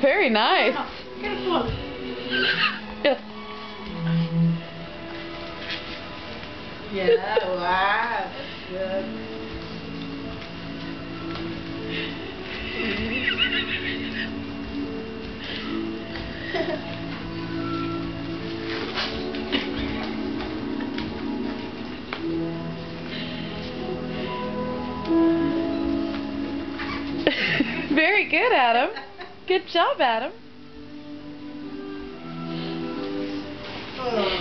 Very nice. Yeah. Yeah, wow. That's good. Very good, Adam. Good job, Adam.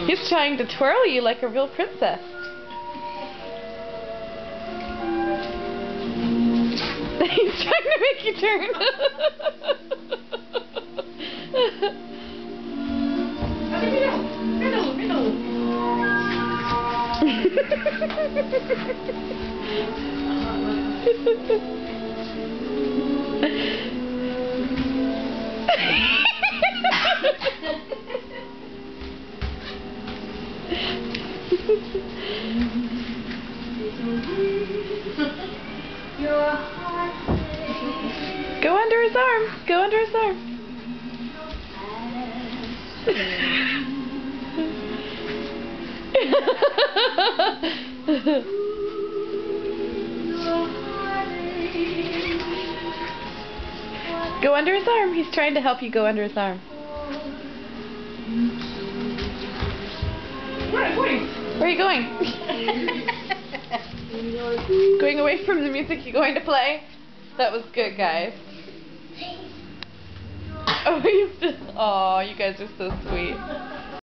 He's trying to twirl you like a real princess. He's trying to make you turn. Go under his arm. Go under his arm. Go under his arm. He's trying to help you go under his arm. Where are you going? Where are you going? Going away from the music you're going to play? That was good, guys. Oh, you guys are so sweet.